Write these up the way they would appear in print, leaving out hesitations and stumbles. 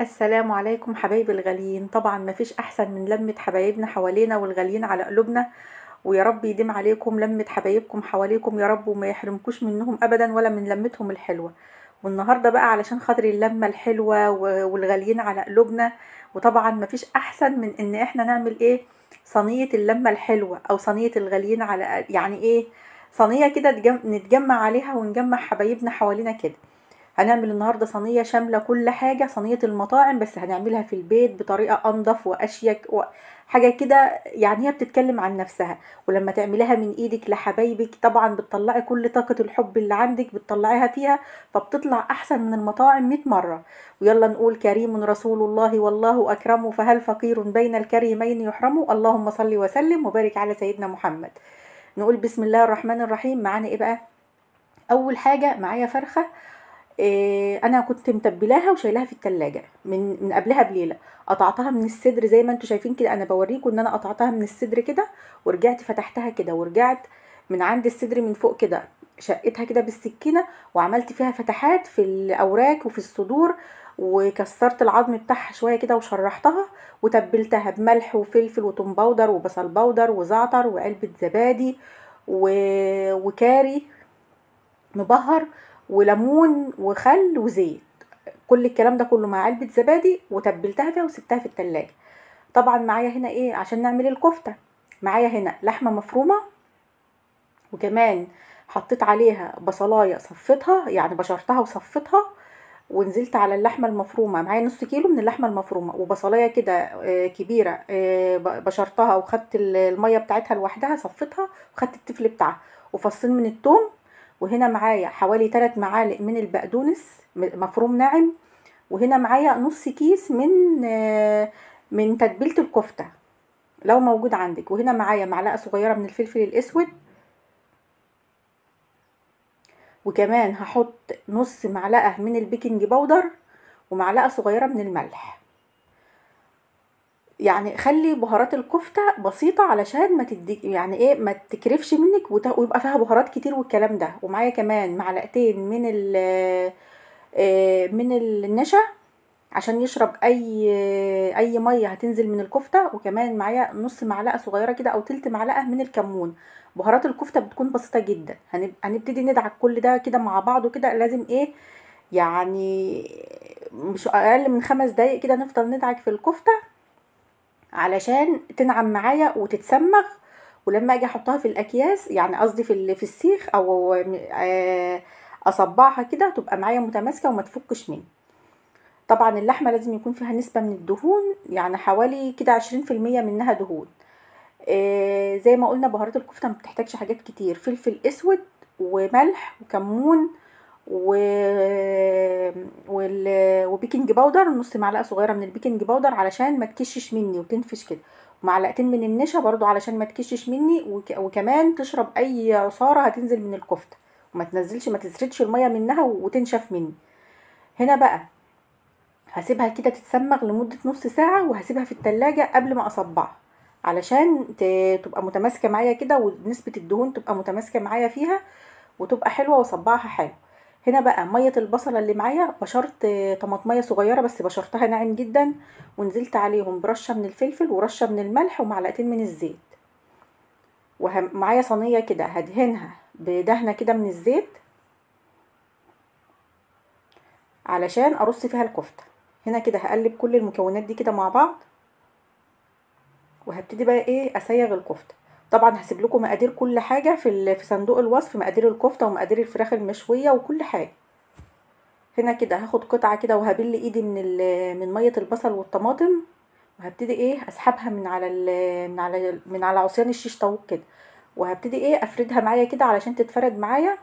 السلام عليكم حبايبي الغاليين. طبعا مفيش احسن من لمة حبايبنا حوالينا والغاليين على قلوبنا، ويا رب يديم عليكم لمة حبايبكم حواليكم يا رب، وما يحرمكوش منهم ابدا ولا من لمتهم الحلوة. والنهاردة بقى علشان خاطر اللمة الحلوة والغاليين على قلوبنا، وطبعا مفيش احسن من ان احنا نعمل ايه؟ صينية اللمة الحلوة او صينية الغاليين على يعني ايه؟ صينية كده نتجمع عليها ونجمع حبايبنا حوالينا كده. هنعمل النهاردة صينية شاملة كل حاجة، صينية المطاعم بس هنعملها في البيت بطريقة أنظف وأشيك حاجة كده، يعني هي بتتكلم عن نفسها. ولما تعمليها من ايدك لحبايبك طبعا بتطلعي كل طاقة الحب اللي عندك بتطلعيها فيها، فبتطلع أحسن من المطاعم 100 مرة. ويلا نقول كريم رسول الله والله أكرمه، فهل فقير بين الكريمين يحرمه؟ اللهم صل وسلم وبارك على سيدنا محمد. نقول بسم الله الرحمن الرحيم. معانا ايه بقى؟ أول حاجة معايا فرخة. انا كنت متبلاها وشايلاها في التلاجة من قبلها بليله. قطعتها من الصدر زي ما انتم شايفين كده، انا بوريكم ان انا قطعتها من الصدر كده، ورجعت فتحتها كده، ورجعت من عند الصدر من فوق كده، شقتها كده بالسكينه، وعملت فيها فتحات في الاوراق وفي الصدور، وكسرت العظم بتاعها شويه كده وشرحتها، وتبلتها بملح وفلفل وتوم باودر وبصل باودر وزعتر وعلبه زبادي و... وكاري مبهر وليمون وخل وزيت. كل الكلام ده كله مع علبة زبادي، وتبلتها فيها وسبتها في التلاجة. طبعا معايا هنا ايه عشان نعمل الكفتة؟ معايا هنا لحمة مفرومة، وكمان حطيت عليها بصلاية صفتها، يعني بشرتها وصفتها، ونزلت على اللحمة المفرومة. معايا نص كيلو من اللحمة المفرومة وبصلاية كده كبيرة، بشرتها وخدت المية بتاعتها لوحدها صفتها، وخدت التفل بتاعها وفصين من التوم. وهنا معايا حوالي 3 معالق من البقدونس مفروم ناعم. وهنا معايا نص كيس من تتبيلة الكفتة لو موجود عندك. وهنا معايا معلقة صغيرة من الفلفل الاسود، وكمان هحط نص معلقة من البيكنج باودر، ومعلقة صغيرة من الملح. يعني خلي بهارات الكفتة بسيطة علشان ما تدي يعني ايه ما تكرفش منك ويبقى فيها بهارات كتير والكلام ده. ومعايا كمان معلقتين من النشا عشان يشرب اي ميه هتنزل من الكفته. وكمان معايا نص معلقه صغيره كده او تلت معلقه من الكمون. بهارات الكفته بتكون بسيطه جدا. هنبتدي ندعك كل ده كده مع بعضه كده، لازم ايه يعني مش اقل من 5 دقايق كده نفضل ندعك في الكفته علشان تنعم معايا وتتسمغ. ولما اجي احطها في الاكياس، يعني قصدي في السيخ او اصبعها كده تبقى معايا متماسكه وما تفكش مني. طبعا اللحمة لازم يكون فيها نسبة من الدهون، يعني حوالي كده 20% منها دهون. زي ما قلنا بهارات الكفتة ما بتحتاجش حاجات كتير، فلفل اسود وملح وكمون و... وبيكنج باودر، نص معلقة صغيرة من البيكنج باودر علشان ما تكشش مني وتنفش كده، ومعلقتين من النشا برضو علشان ما تكشش مني وكمان تشرب اي عصارة هتنزل من الكفتة، وما تنزلش ما تسردش المية منها وتنشف مني. هنا بقى هسيبها كده تتسمغ لمدة نص ساعة، وهسيبها في التلاجة قبل ما اصبعها علشان تبقى متماسكة معايا كده، ونسبة الدهون تبقى متماسكة معايا فيها وتبقى حلوة وصبعها حلو. هنا بقى مية البصلة اللي معايا بشرت طماطمية صغيرة بس بشرتها ناعم جدا، ونزلت عليهم برشة من الفلفل ورشة من الملح ومعلقتين من الزيت. ومعايا صينية كده هدهنها بدهنة كده من الزيت علشان ارص فيها الكفتة. هنا كده هقلب كل المكونات دي كده مع بعض، وهبتدي بقى ايه اسيغ الكفته. طبعا هسيب لكم مقادير كل حاجه في صندوق الوصف، مقادير الكفته ومقادير الفراخ المشويه وكل حاجه. هنا كده هاخد قطعه كده وهبل ايدي من ميه البصل والطماطم، وهبتدي ايه اسحبها من على عصيان الشيش طاووق كده، وهبتدي ايه افردها معايا كده علشان تتفرد معايا،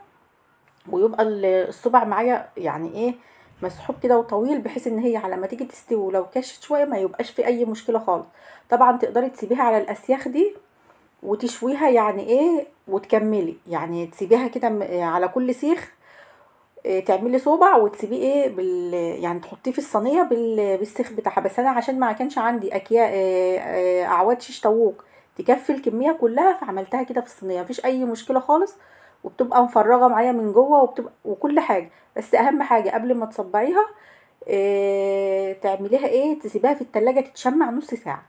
ويبقى الصبع معايا يعني ايه مسحوب كده وطويل، بحيث ان هي على ما تيجي تستوي ولو كشت شويه ما يبقاش في اي مشكله خالص. طبعا تقدري تسيبيها على الاسياخ دي وتشويها يعني ايه وتكملي، يعني تسيبيها كده على كل سيخ تعملي صوبع وتسيبيه ايه يعني تحطيه في الصينيه بالسيخ بتاعها. بس انا عشان ما كانش عندي اعواد شيش طاووق تكفي الكميه كلها، فعملتها كده في الصينيه مفيش اي مشكله خالص، وبتبقى مفرغه معايا من جوه وبتبقى وكل حاجه. بس اهم حاجه قبل ما تصبعيها تعمليها ايه، تسيبيها في التلاجة تتشمع نص ساعة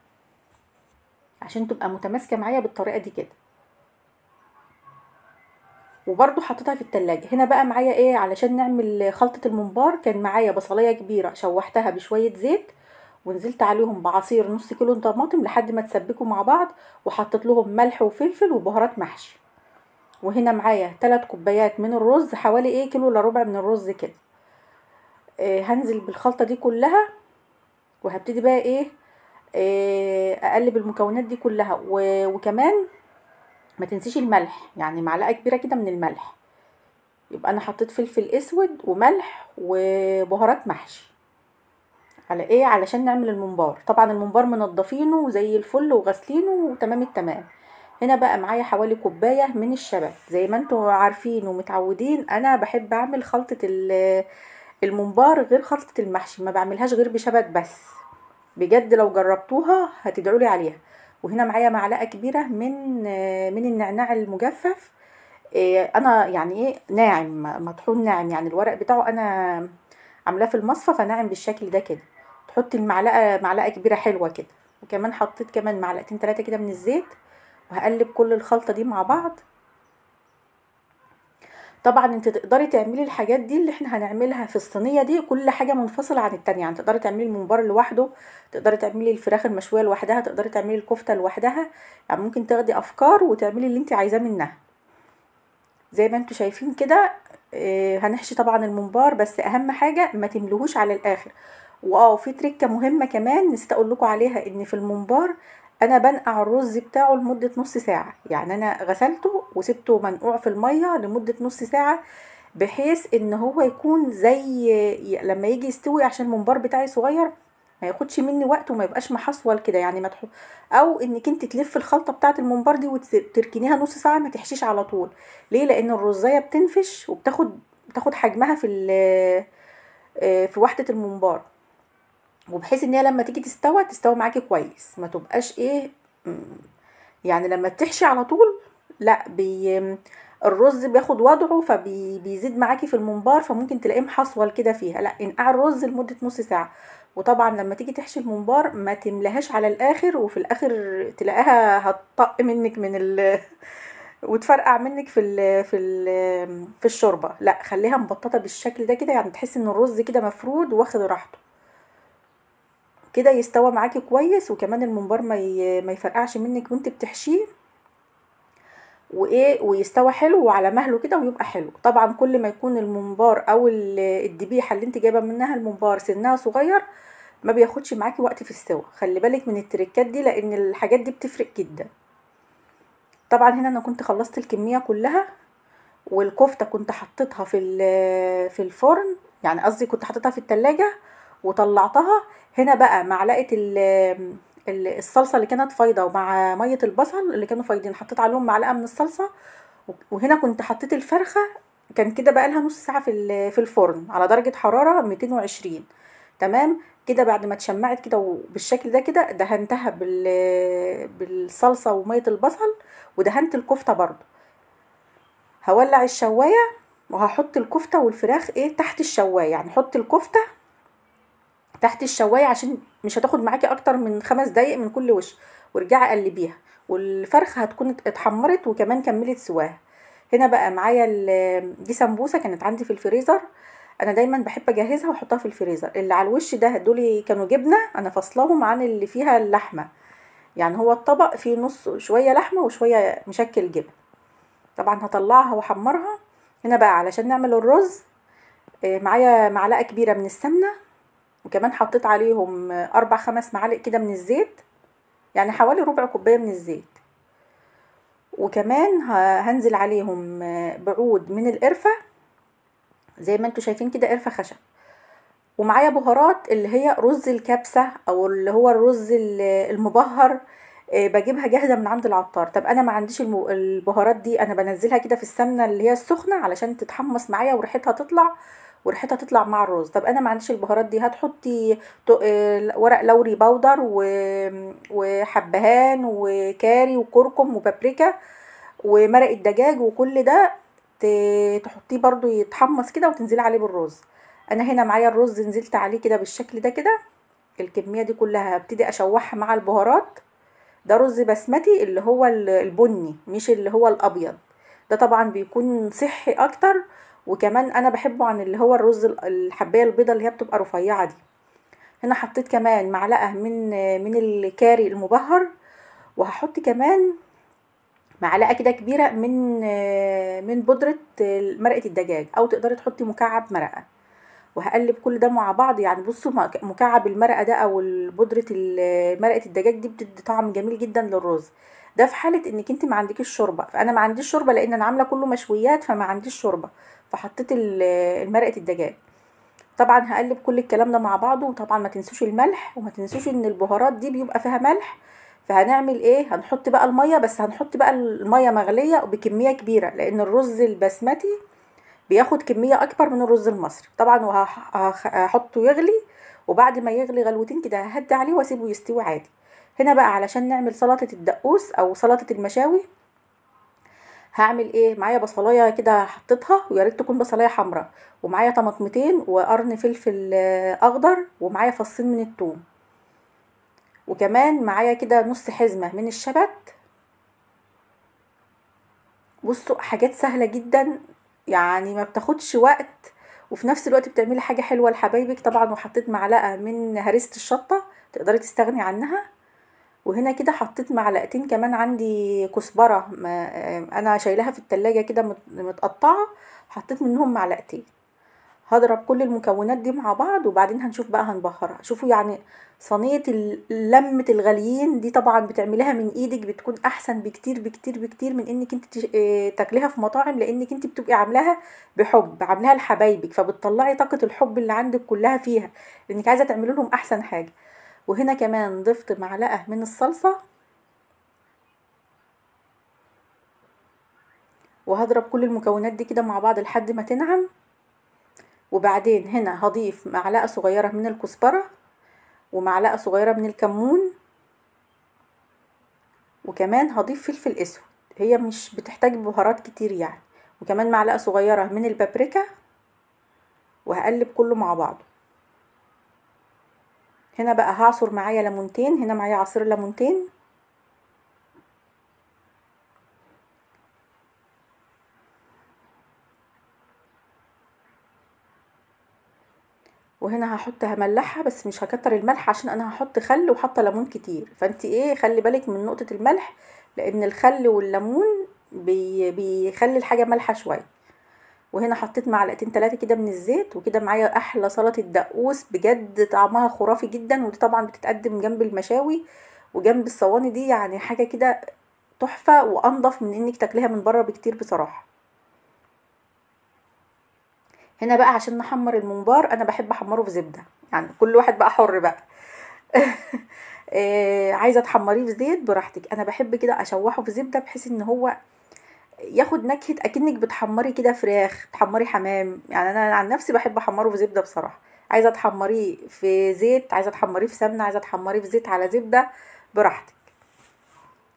عشان تبقى متماسكة معايا بالطريقة دي كده. وبرضو حطيتها في التلاجة. هنا بقى معايا ايه علشان نعمل خلطة الممبار، كان معايا بصلاية كبيرة شوحتها بشوية زيت، ونزلت عليهم بعصير نص كيلو طماطم لحد ما تسبكوا مع بعض، وحطيت لهم ملح وفلفل وبهارات محشي. وهنا معايا 3 كوبايات من الرز، حوالي ايه كيلو الا ربع من الرز كده. هنزل بالخلطة دي كلها، وهبتدي بقى ايه اقلب المكونات دي كلها. وكمان ما تنسيش الملح، يعني معلقة كبيرة كده من الملح. يبقى انا حطيت فلفل اسود وملح وبهارات محشي على ايه علشان نعمل الممبار. طبعا الممبار منضفينه زي الفل وغسلينه وتمام التمام. هنا بقى معايا حوالي كوبايه من الشبت. زي ما انتوا عارفين ومتعودين، انا بحب اعمل خلطه الممبار غير خلطه المحشي، ما بعملهاش غير بشبت بس. بجد لو جربتوها هتدعولي عليها. وهنا معايا معلقه كبيره من النعناع المجفف. انا يعني ايه ناعم، مطحون ناعم، يعني الورق بتاعه انا عاملاه في المصفى فناعم بالشكل ده كده. تحطي معلقه كبيره حلوه كده. وكمان حطيت كمان معلقتين 3 كده من الزيت، وهقلب كل الخلطه دي مع بعض. طبعا انت تقدري تعملي الحاجات دي اللي احنا هنعملها في الصينيه دي كل حاجه منفصله عن التانية. يعني تقدري تعملي الممبار لوحده، تقدري تعملي الفراخ المشويه لوحدها، تقدري تعملي الكفته لوحدها. يعني ممكن تاخدي افكار وتعملي اللي انت عايزاه منها زي ما انتوا شايفين كده. هنحشي طبعا الممبار، بس اهم حاجه ما تملوهوش على الاخر. في تريكه مهمه كمان نسيت اقول لكم عليها، ان في الممبار انا بنقع الرز بتاعه لمده نص ساعه. يعني انا غسلته وسبته منقوع في الميه لمده نص ساعه، بحيث ان هو يكون زي لما يجي يستوي، عشان الممبار بتاعي صغير ما ياخدش مني وقت وما يبقاش محصول كده. يعني ما تحط، او انك انت تلف الخلطه بتاعه الممبار دي وتركنيها نص ساعه، ما تحشيش على طول. ليه؟ لان الرزايه بتنفش بتاخد حجمها في وحده الممبار، وبحيث ان هي لما تيجي تستوى معاكي كويس، ما تبقاش ايه م- يعني لما تحشي على طول، لا الرز بياخد وضعه فبيزيد معاكي في الممبار، فممكن تلاقيه محصول كده فيها. لا، انقع الرز لمده نص ساعه. وطبعا لما تيجي تحشي الممبار ما تملهاش على الاخر، وفي الاخر تلاقيها هتطق منك وتفرقع منك في الشوربه. لا، خليها مبططه بالشكل ده كده، يعني تحسي ان الرز كده مفرود واخد راحته كده، يستوى معاكي كويس. وكمان الممبار ما يفرقعش منك وانت بتحشيه، ويستوى حلو وعلى مهله كده ويبقى حلو. طبعا كل ما يكون الممبار او الدبيحه اللي انت جايبه منها الممبار سنها صغير، ما بياخدش معاكي وقت في السوا. خلي بالك من التريكات دي لان الحاجات دي بتفرق جدا. طبعا هنا انا كنت خلصت الكميه كلها، والكفته كنت حطيتها في الفرن، يعني قصدي كنت حطيتها في التلاجة وطلعتها. هنا بقى معلقه الصلصه اللي كانت فايضه، ومع ميه البصل اللي كانوا فايضين حطيت عليهم معلقه من الصلصه. وهنا كنت حطيت الفرخه، كان كده بقى لها نص ساعه في الفرن على درجه حراره 220. تمام كده. بعد ما اتشمعت كده وبالشكل ده كده، دهنتها بالصلصه وميه البصل، ودهنت الكفته برضو. هولع الشوايه وهحط الكفته والفراخ تحت الشوايه. يعني حط الكفته تحت الشوايه عشان مش هتاخد معاكي اكتر من 5 دقايق من كل وش، وارجعي قلبيها، والفرخه هتكون اتحمرت وكمان كملت سواها. هنا بقى معايا دي سمبوسه كانت عندي في الفريزر. انا دايما بحب اجهزها واحطها في الفريزر. اللي على الوش ده دول كانوا جبنه، انا فاصلاهم عن اللي فيها اللحمه. يعني هو الطبق فيه نص شويه لحمه وشويه مشكل جبن. طبعا هطلعها واحمرها. هنا بقى علشان نعمل الرز، معايا معلقه كبيره من السمنه، وكمان حطيت عليهم 4 5 معالق كده من الزيت، يعني حوالي ربع كوبايه من الزيت. وكمان هنزل عليهم بعود من القرفه، زي ما انتوا شايفين كده قرفه خشب. ومعايا بهارات اللي هي رز الكبسه، او اللي هو الرز المبهر، بجيبها جاهزه من عند العطار. طب انا ما عنديش البهارات دي، انا بنزلها كده في السمنه اللي هي السخنه علشان تتحمص معايا وريحتها تطلع مع الرز. طب انا ما عنديش البهارات دي، هتحطي ورق لوري بودر وحبهان وكاري وكركم وبابريكا ومرق الدجاج، وكل ده تحطيه برضو يتحمص كده وتنزلي عليه بالرز. انا هنا معايا الرز نزلت عليه كده بالشكل ده كده، الكميه دي كلها هبتدي اشوحها مع البهارات. ده رز بسمتي اللي هو البني، مش اللي هو الابيض. ده طبعا بيكون صحي اكتر، وكمان انا بحبه عن اللي هو الرز الحبايه البيضه اللي هي بتبقى رفيعه دي. هنا حطيت كمان معلقه من الكاري المبهر، وهحط كمان معلقه كده كبيره من بودره مرقه الدجاج، او تقدري تحطي مكعب مرقه. وهقلب كل ده مع بعض. يعني بصوا، مكعب المرقه ده او بودره مرقه الدجاج دي بتدي طعم جميل جدا للرز. ده في حاله انك انت ما عندكيش شوربه. فانا ما عنديش شوربه لان انا عامله كله مشويات، فما عنديش شوربه، فحطيت مرقه الدجاج. طبعا هقلب كل الكلام ده مع بعضه. وطبعا ما تنسوش الملح، وما تنسوش ان البهارات دي بيبقى فيها ملح. فهنعمل ايه؟ هنحط بقى الميه، بس هنحط بقى الميه مغليه بكميه كبيره، لان الرز البسمتي بياخد كميه اكبر من الرز المصري طبعا. وهحطه يغلي، وبعد ما يغلي غلوتين كده ههدي عليه واسيبه يستوي عادي. هنا بقى علشان نعمل سلطه الدقوس او سلطه المشاوي، هعمل ايه؟ معايا بصلايه كده حطيتها، ويا ريت تكون بصلايه حمراء، ومعايا طماطمتين وقرن فلفل اخضر، ومعايا فصين من الثوم، وكمان معايا كده نص حزمه من الشبت. بصوا، حاجات سهله جدا، يعني ما بتاخدش وقت، وفي نفس الوقت بتعملي حاجه حلوه لحبايبك طبعا. وحطيت معلقه من هريسه الشطه، تقدري تستغني عنها. وهنا كده حطيت معلقتين كمان عندي كزبره، انا شايلها في التلاجة كده متقطعه، حطيت منهم معلقتين. هضرب كل المكونات دي مع بعض، وبعدين هنشوف بقى هنبهرها. شوفوا يعني صينيه لمه الغاليين دي طبعا بتعمليها من ايدك بتكون احسن بكتير بكتير بكتير من انك انت تاكليها في مطاعم، لانك انت بتبقي عاملاها بحب، عاملاها لحبايبك، فبتطلعي طاقه الحب اللي عندك كلها فيها، لانك عايزه تعملي لهم احسن حاجه. وهنا كمان ضفت معلقه من الصلصه، وهضرب كل المكونات دي كده مع بعض لحد ما تنعم. وبعدين هنا هضيف معلقه صغيره من الكزبره، ومعلقه صغيره من الكمون، وكمان هضيف فلفل اسود، هي مش بتحتاج بهارات كتير يعني، وكمان معلقه صغيره من البابريكا. وهقلب كله مع بعضه. هنا بقى هعصر معايا ليمونتين، هنا معايا عصير ليمونتين. وهنا هملحها، بس مش هكتر الملح عشان انا هحط خل وحاطه ليمون كتير، فانت ايه، خلي بالك من نقطه الملح، لان الخل والليمون بيخلي الحاجه مالحه شويه. وهنا حطيت معلقتين 3 كده من الزيت، وكده معايا احلى سلطه دقوس بجد، طعمها خرافي جدا. ودي طبعا بتتقدم جنب المشاوي وجنب الصواني دي، يعني حاجه كده تحفه، وانضف من انك تاكليها من بره بكتير بصراحه. هنا بقى عشان نحمر الممبار، انا بحب احمره في زبده، يعني كل واحد بقى حر بقى. عايزه تحمريه في زيت براحتك، انا بحب كده اشوحه في زبده بحيث ان هو ياخد نكهه اكنك بتحمري كده فراخ، تحمري حمام. يعني انا عن نفسي بحب احمره في زبده بصراحه. عايزه تحمريه في زيت، عايزه تحمريه في سمنه، عايزه تحمريه في زيت على زبده، براحتك.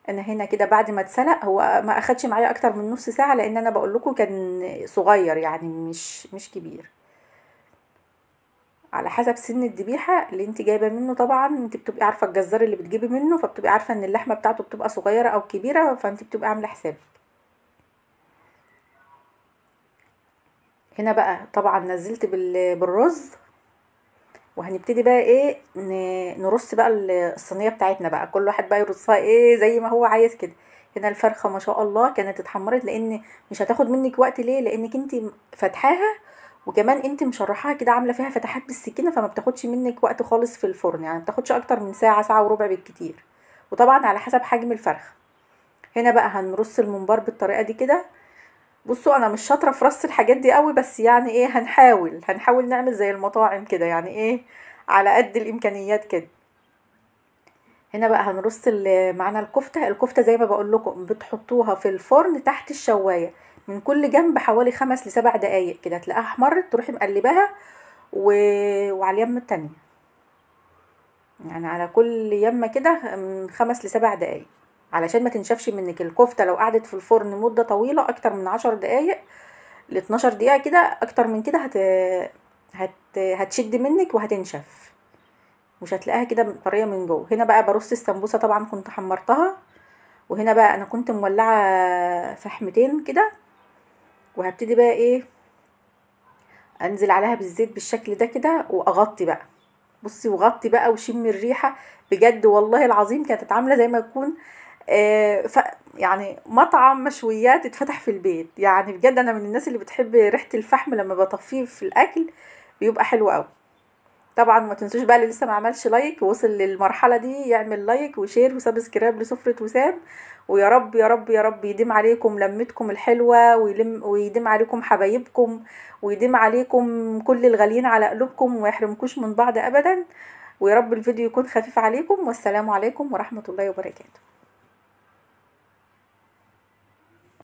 انا هنا كده بعد ما اتسلق، هو ما اخدش معايا اكتر من نص ساعه، لان انا بقول لكم كان صغير يعني مش كبير. على حسب سن الذبيحه اللي انت جايبه منه طبعا، انت بتبقي عارفه الجزار اللي بتجيبي منه، فبتبقي عارفه ان اللحمه بتاعته بتبقى صغيره او كبيره، فانت بتبقي عامله حسابك. هنا بقى طبعا نزلت بالرز، وهنبتدي بقى ايه، نرص بقى الصينيه بتاعتنا بقى، كل واحد بقى يرصها ايه زي ما هو عايز كده. هنا الفرخه ما شاء الله كانت اتحمرت، لان مش هتاخد منك وقت. ليه؟ لانك انت فاتحاها، وكمان انت مشرحاها كده، عامله فيها فتحات بالسكينه، فما بتاخدش منك وقت خالص في الفرن، يعني ما بتاخدش اكتر من ساعه، ساعه وربع بالكتير، وطبعا على حسب حجم الفرخه. هنا بقى هنرص الممبار بالطريقه دي كده. بصوا، انا مش شاطره في رص الحاجات دي قوي، بس يعني ايه، هنحاول نعمل زي المطاعم كده، يعني ايه، على قد الامكانيات كده. هنا بقى هنرص معانا الكفته زي ما بقول لكم، بتحطوها في الفرن تحت الشوايه من كل جنب حوالي 5 ل7 دقايق كده، تلاقيها احمرت، تروحي مقلباها و... وعلى اليمه التانية، يعني على كل يمه كده من 5 ل7 دقايق، علشان ما تنشفش منك الكفته. لو قعدت في الفرن مده طويله اكتر من 10 دقايق ل 12 دقيقة كده، اكتر من كده هتشد منك وهتنشف، مش هتلاقيها كده طريه من جوه. هنا بقى برص السمبوسه، طبعا كنت حمرتها، وهنا بقى انا كنت مولعه فحمتين كده، وهبتدي بقى ايه انزل عليها بالزيت بالشكل ده كده واغطي بقى. بصي وغطي بقى وشمي الريحه، بجد والله العظيم كانت عامله زي ما يكون يعني مطعم مشويات اتفتح في البيت. يعني بجد انا من الناس اللي بتحب ريحه الفحم لما بطفيه في الاكل، بيبقى حلو قوي. طبعا ما تنسوش بقى اللي لسه ما عملش لايك ووصل للمرحله دي يعمل لايك وشير وسبسكرايب لسفرة وسام. ويا رب يا رب يا رب يديم عليكم لمتكم الحلوه، ويديم عليكم حبايبكم، ويديم عليكم كل الغاليين على قلوبكم، وما يحرمكوش من بعض ابدا. ويا رب الفيديو يكون خفيف عليكم، والسلام عليكم ورحمه الله وبركاته.